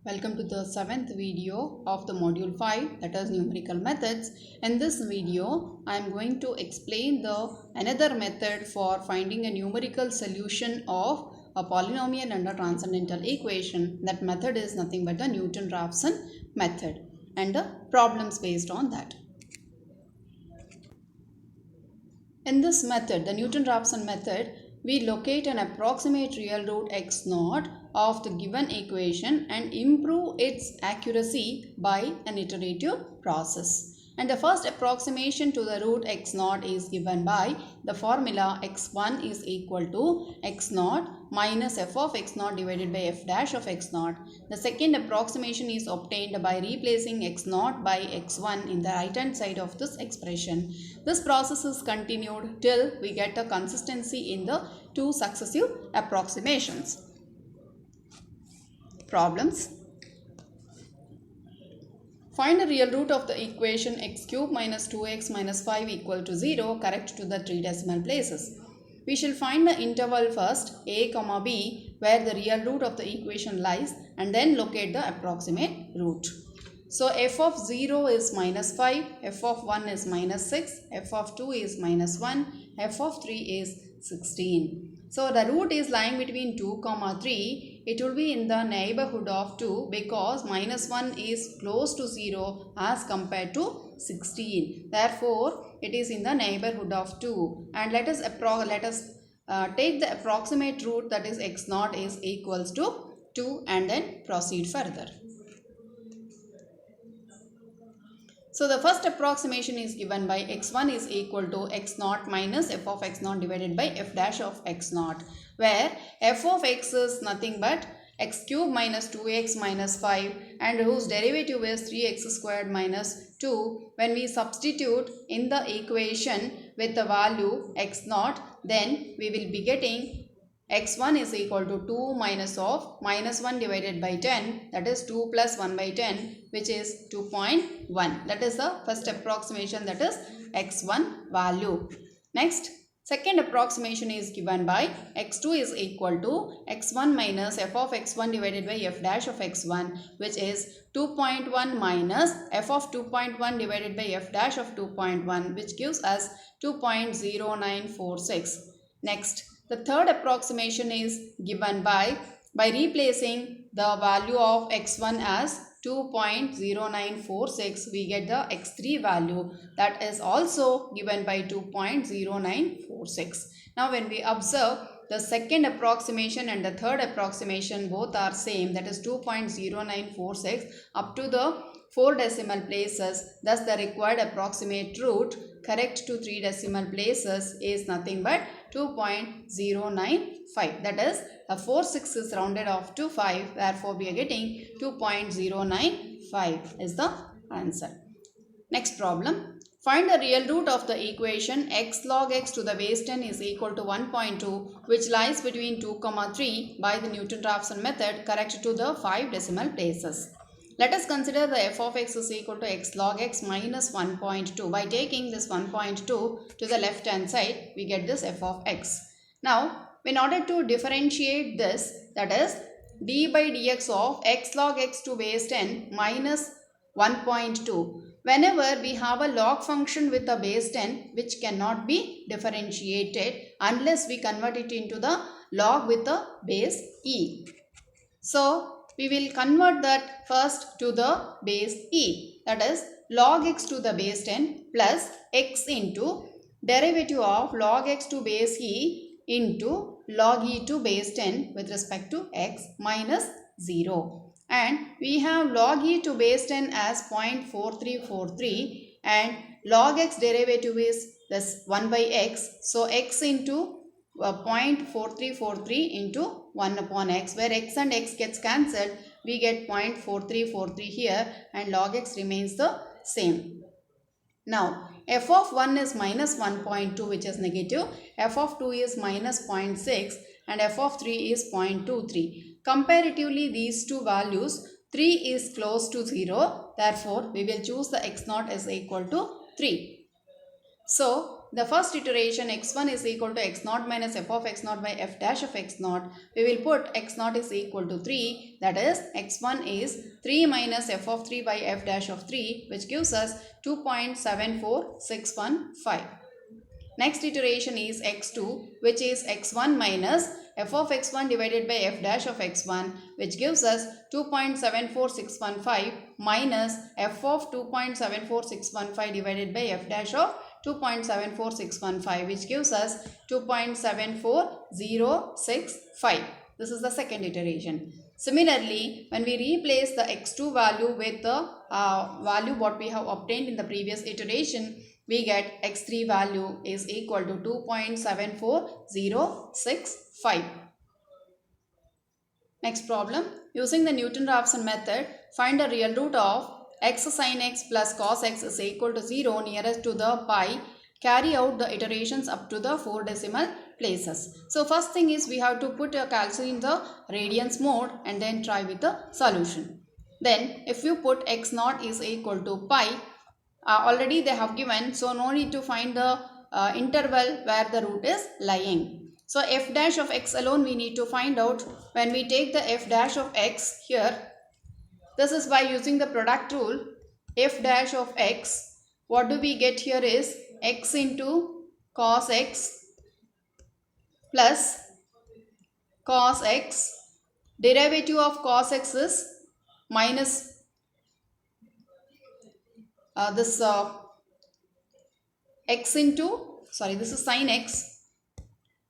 Welcome to the 7th video of the module 5, that is numerical methods. In this video I am going to explain another method for finding a numerical solution of a polynomial under transcendental equation. That method is nothing but the Newton-Raphson method and the problems based on that. In this method, the Newton-Raphson method, we locate an approximate real root x naught of the given equation and improve its accuracy by an iterative process. And the first approximation to the root x naught is given by the formula x1 is equal to x naught minus f of x naught divided by f dash of x naught. The second approximation is obtained by replacing x naught by x1 in the right hand side of this expression. This process is continued till we get a consistency in the two successive approximations. Problems. Find the real root of the equation x cube minus 2x minus 5 equal to 0 correct to the 3 decimal places. We shall find the interval first a comma b where the real root of the equation lies and then locate the approximate root. So f of 0 is minus 5, f of 1 is minus 6, f of 2 is minus 1, f of 3 is 16. So the root is lying between 2 comma 3. It will be in the neighborhood of 2 because minus 1 is close to 0 as compared to 16. Therefore, it is in the neighborhood of 2. And let us take the approximate root, that is x naught is equals to 2, and then proceed further. So the first approximation is given by x1 is equal to x naught minus f of x naught divided by f dash of x naught, where f of x is nothing but x cube minus 2x minus 5 and whose derivative is 3x squared minus 2. When we substitute in the equation with the value x naught, then we will be getting x1 is equal to 2 minus of minus 1 divided by 10, that is 2 plus 1 by 10, which is 2.1. That is the first approximation, that is x1 value. Next, second approximation is given by x2 is equal to x1 minus f of x1 divided by f dash of x1, which is 2.1 minus f of 2.1 divided by f dash of 2.1, which gives us 2.0946. Next, the third approximation is given by replacing the value of x1 as 2.0946, we get the x3 value, that is also given by 2.0946. Now when we observe the second approximation and the third approximation, both are same, that is 2.0946 up to the 4 decimal places. Thus the required approximate root correct to 3 decimal places is nothing but 2.095. That is, 4 6 is rounded off to 5. Therefore, we are getting 2.095 is the answer. Next problem. Find the real root of the equation x log x to the base 10 is equal to 1.2, which lies between 2 comma 3 by the Newton-Raphson method correct to the 5 decimal places. Let us consider the f of x is equal to x log x minus 1.2. By taking this 1.2 to the left hand side, we get this f of x. Now, in order to differentiate this, that is d by dx of x log x to base 10 minus 1.2. Whenever we have a log function with a base 10 which cannot be differentiated unless we convert it into the log with a base e. So, we will convert that first to the base e, that is log x to the base 10 plus x into derivative of log x to base e into log e to base 10 with respect to x minus 0. And we have log e to base 10 as 0.4343 and log x derivative is this 1 by x. So x into 0.4343 into 1 upon x, where x and x gets cancelled, we get 0.4343 here and log x remains the same. Now, f of 1 is minus 1.2, which is negative, f of 2 is minus 0.6 and f of 3 is 0.23. Comparatively, these two values, 3 is close to 0, therefore, we will choose the x naught is equal to 3. So, the first iteration x1 is equal to x naught minus f of x naught by f dash of x naught, we will put x naught is equal to 3, that is x1 is 3 minus f of 3 by f dash of 3, which gives us 2.74615. Next iteration is x2, which is x1 minus f of x1 divided by f dash of x1, which gives us 2.74615 minus f of 2.74615 divided by f dash of 2.74615, which gives us 2.74065. This is the second iteration. Similarly, when we replace the x2 value with the value what we have obtained in the previous iteration, we get x3 value is equal to 2.74065. Next problem, using the Newton-Raphson method, find the real root of x sin x plus cos x is equal to 0 nearest to the pi. Carry out the iterations up to the 4 decimal places. So first thing is we have to put a calculus in the radians mode and then try with the solution. Then if you put x naught is equal to pi, already they have given, so no need to find the interval where the root is lying. So f dash of x alone we need to find out. When we take the f dash of x here, this is by using the product rule. F dash of x, what do we get here is x into cos x plus cos x. Derivative of cos x is minus x into, this is sin x,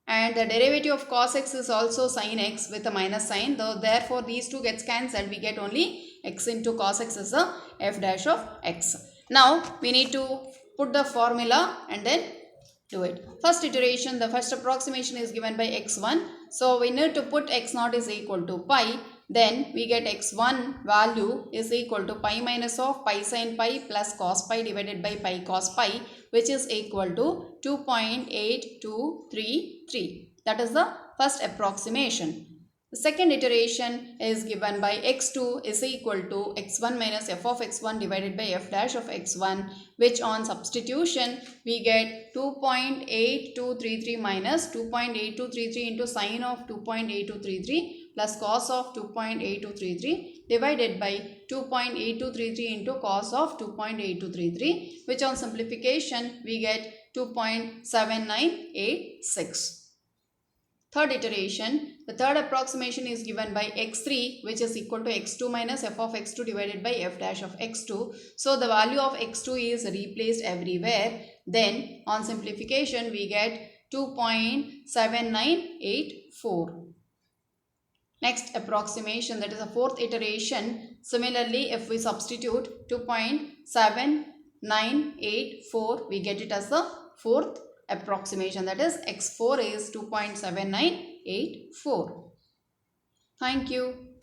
and the derivative of cos x is also sin x with a minus sign. Therefore, these two gets cancelled. We get only x into cos x is the f dash of x. Now, we need to put the formula and then do it. First iteration, the first approximation is given by x1. So, we need to put x naught is equal to pi. Then we get x1 value is equal to pi minus of pi sin pi plus cos pi divided by pi cos pi, which is equal to 2.8233. That is the first approximation. The second iteration is given by x2 is equal to x1 minus f of x1 divided by f dash of x1, which on substitution we get 2.8233 minus 2.8233 into sine of 2.8233 plus cos of 2.8233 divided by 2.8233 into cos of 2.8233, which on simplification we get 2.7986. Third iteration, the third approximation is given by x3, which is equal to x2 minus f of x2 divided by f dash of x2. So the value of x2 is replaced everywhere. Then on simplification we get 2.7984. Next approximation, that is a fourth iteration. Similarly, if we substitute 2.7984, we get it as the fourth approximation, that is x4 is 2.7984. Thank you.